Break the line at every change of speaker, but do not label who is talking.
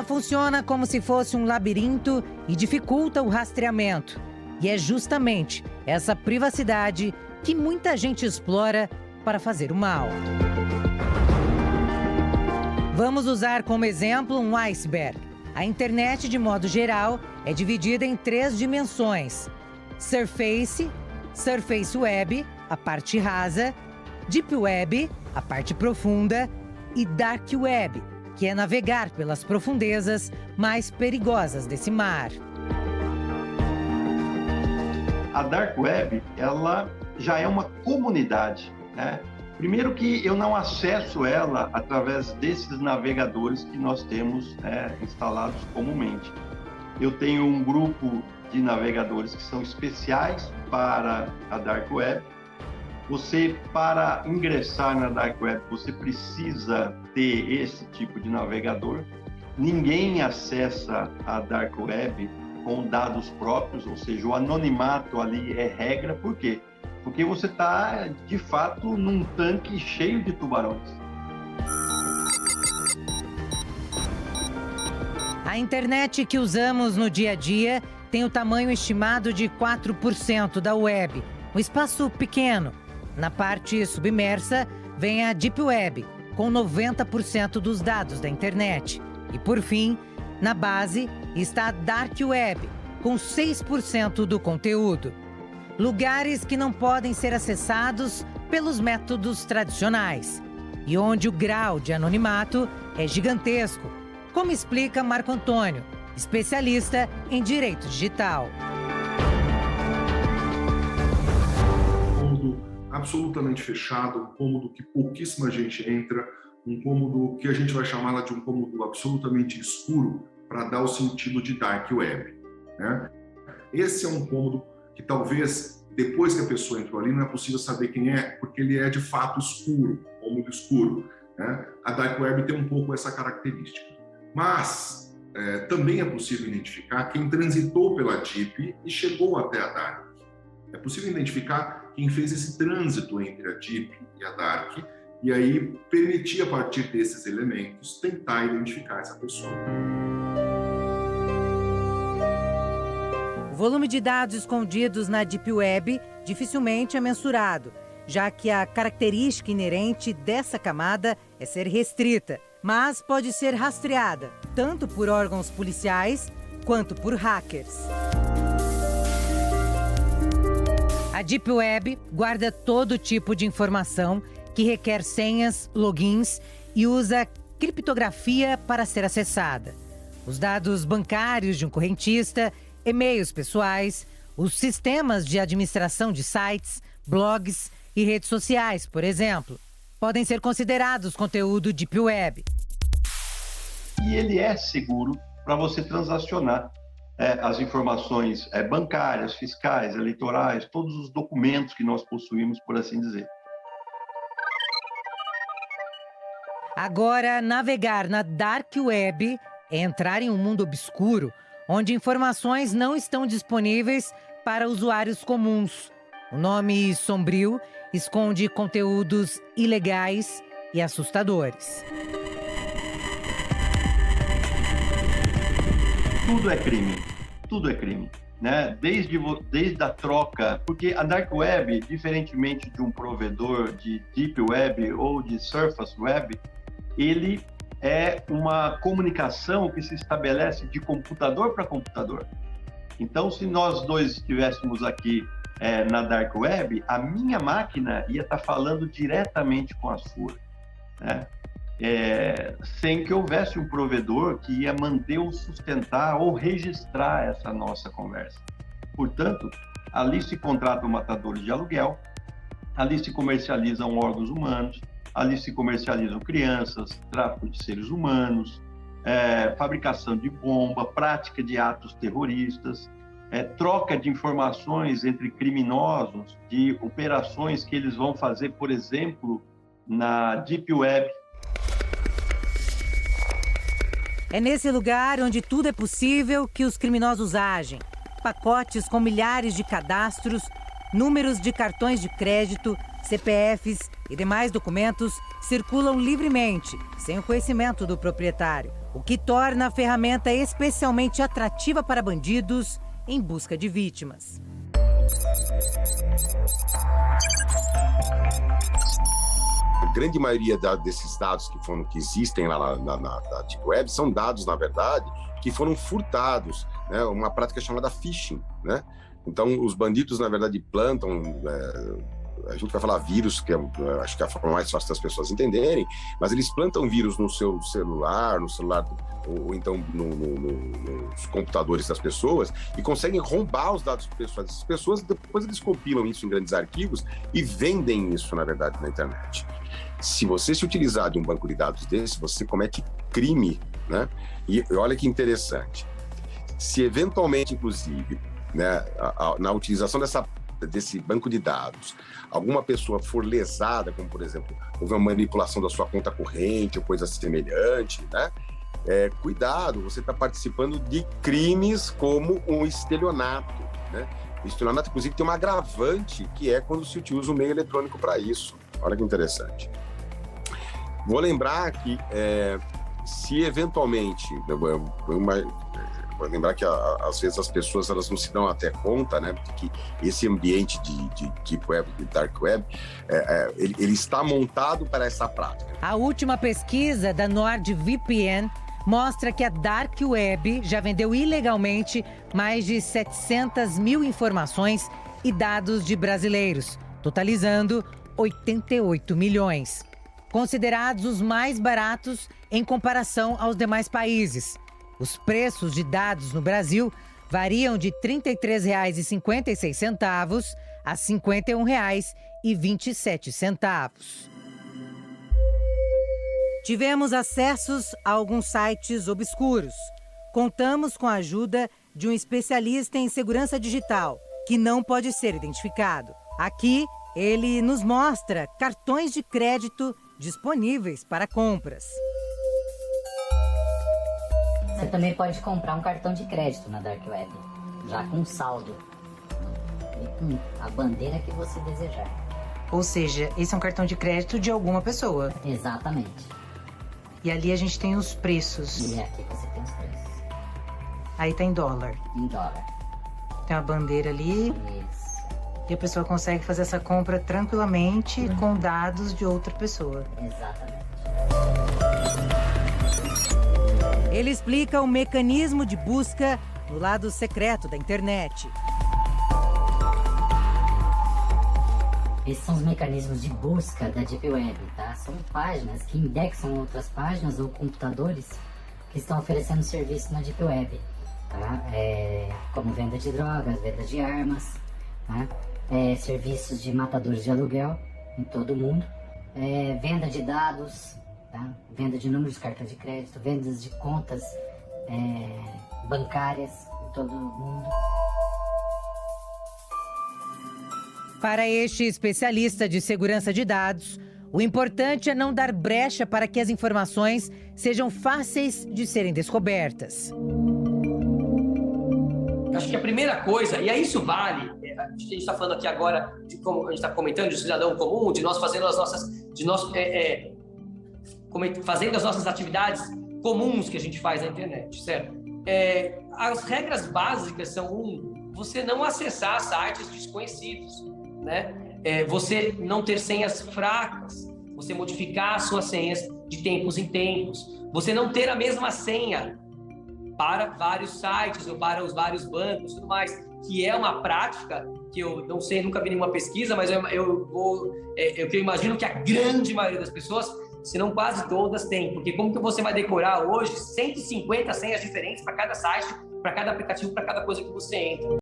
Ela funciona como se fosse um labirinto e dificulta o rastreamento. E é justamente essa privacidade que muita gente explora para fazer o mal. Vamos usar como exemplo um iceberg. A internet, de modo geral, é dividida em 3 dimensões: Surface, Surface Web, a parte rasa, Deep Web, a parte profunda, e Dark Web, que é navegar pelas profundezas mais perigosas desse mar.
A Dark Web, ela já é uma comunidade, né? Primeiro que eu não acesso ela através desses navegadores que nós temos, né, instalados comumente. Eu tenho um grupo de navegadores que são especiais para a Dark Web. Você, para ingressar na Dark Web, você precisa ter esse tipo de navegador. Ninguém acessa a Dark Web com dados próprios, ou seja, o anonimato ali é regra. Por quê? Porque você está, de fato, num tanque cheio de tubarões.
A internet que usamos no dia a dia tem o tamanho estimado de 4% da web, um espaço pequeno. Na parte submersa vem a Deep Web, com 90% dos dados da internet. E, por fim, na base está a Dark Web, com 6% do conteúdo. Lugares que não podem ser acessados pelos métodos tradicionais e onde o grau de anonimato é gigantesco, como explica Marco Antônio, especialista em direito digital.
Um cômodo absolutamente fechado, um cômodo que pouquíssima gente entra, um cômodo que a gente vai chamar de um cômodo absolutamente escuro para dar o sentido de Dark Web, né? Esse é um cômodo que talvez, depois que a pessoa entrou ali, não é possível saber quem é, porque ele é de fato escuro, cômodo escuro, né? A Dark Web tem um pouco essa característica. Mas também é possível identificar quem transitou pela Deep e chegou até a Dark. É possível identificar quem fez esse trânsito entre a Deep e a Dark, e aí permitir, a partir desses elementos, tentar identificar essa pessoa.
O volume de dados escondidos na Deep Web dificilmente é mensurado, já que a característica inerente dessa camada é ser restrita, mas pode ser rastreada, tanto por órgãos policiais quanto por hackers. A Deep Web guarda todo tipo de informação que requer senhas, logins e usa criptografia para ser acessada. Os dados bancários de um correntista, e-mails pessoais, os sistemas de administração de sites, blogs e redes sociais, por exemplo, podem ser considerados conteúdo Deep Web.
E ele é seguro para você transacionar as informações bancárias, fiscais, eleitorais, todos os documentos que nós possuímos, por assim dizer.
Agora, navegar na Dark Web é entrar em um mundo obscuro, onde informações não estão disponíveis para usuários comuns. O nome sombrio esconde conteúdos ilegais e assustadores.
Tudo é crime, tudo é crime, né? Desde a troca, porque a Dark Web, diferentemente de um provedor de Deep Web ou de Surface Web, ele é uma comunicação que se estabelece de computador para computador. Então, se nós dois estivéssemos aqui na Dark Web, a minha máquina ia estar falando diretamente com a sua, né? Sem que houvesse um provedor que ia manter ou sustentar ou registrar essa nossa conversa. Portanto, ali se contratam matadores de aluguel, ali se comercializam órgãos humanos, ali se comercializam crianças, tráfico de seres humanos, fabricação de bomba, prática de atos terroristas, troca de informações entre criminosos, de operações que eles vão fazer, por exemplo, na Deep Web.
É nesse lugar onde tudo é possível que os criminosos agem. Pacotes com milhares de cadastros, números de cartões de crédito, CPFs e demais documentos circulam livremente, sem o conhecimento do proprietário, o que torna a ferramenta especialmente atrativa para bandidos em busca de vítimas.
A grande maioria desses dados que existem lá na Deep Web são dados, na verdade, que foram furtados, né? Uma prática chamada phishing, né? Então, os bandidos, na verdade, plantam... a gente vai falar vírus, que acho que é a forma mais fácil das pessoas entenderem, mas eles plantam vírus no seu celular, ou então nos computadores das pessoas, e conseguem roubar os dados pessoais dessas pessoas. Depois eles compilam isso em grandes arquivos e vendem isso, na verdade, na internet. Se você se utilizar de um banco de dados desse, você comete crime, né? E olha que interessante. Se eventualmente, inclusive, né, na utilização desse banco de dados, alguma pessoa for lesada, como por exemplo, houve uma manipulação da sua conta corrente ou coisa semelhante, né? Cuidado, você está participando de crimes como um estelionato, né? O estelionato, inclusive, tem uma agravante, que é quando se utiliza o meio eletrônico para isso. Olha que interessante. Vou lembrar que, se eventualmente... Vou lembrar que, às vezes, as pessoas elas não se dão até conta, né, de que esse ambiente de Deep Web, de Dark Web, ele está montado para essa prática.
A última pesquisa da NordVPN mostra que a Dark Web já vendeu ilegalmente mais de 700 mil informações e dados de brasileiros, totalizando 88 milhões. Considerados os mais baratos em comparação aos demais países. Os preços de dados no Brasil variam de R$ 33,56 a R$ 51,27. Tivemos acessos a alguns sites obscuros. Contamos com a ajuda de um especialista em segurança digital, que não pode ser identificado. Aqui, ele nos mostra cartões de crédito disponíveis para compras.
Você também pode comprar um cartão de crédito na Dark Web, já com saldo e com a bandeira que você desejar.
Ou seja, esse é um cartão de crédito de alguma pessoa.
Exatamente.
E ali a gente tem os preços.
E aqui você tem os preços.
Aí tá em dólar.
Em dólar.
Tem uma bandeira ali.
Isso.
E a pessoa consegue fazer essa compra tranquilamente com dados de outra pessoa.
Exatamente.
Ele explica o mecanismo de busca no lado secreto da internet.
Esses são os mecanismos de busca da Deep Web, tá? São páginas que indexam outras páginas ou computadores que estão oferecendo serviço na Deep Web, tá? Como venda de drogas, venda de armas, tá? Serviços de matadores de aluguel em todo o mundo, venda de dados, tá? Venda de números de cartão de crédito, vendas de contas bancárias em todo o mundo.
Para este especialista de segurança de dados, o importante é não dar brecha para que as informações sejam fáceis de serem descobertas.
Acho que a primeira coisa, e aí isso vale, a gente está falando aqui agora, de como a gente está comentando, de cidadão comum, de nós fazendo as nossas, fazendo as nossas atividades comuns que a gente faz na internet, certo? As regras básicas são, você não acessar sites desconhecidos, né? Você não ter senhas fracas, você modificar as suas senhas de tempos em tempos, você não ter a mesma senha para vários sites ou para os vários bancos e tudo mais, que é uma prática que eu não sei, nunca vi nenhuma pesquisa, mas eu imagino que a grande maioria das pessoas, se não quase todas, tem. Porque como que você vai decorar hoje 150 senhas diferentes para cada site, para cada aplicativo, para cada coisa que você entra?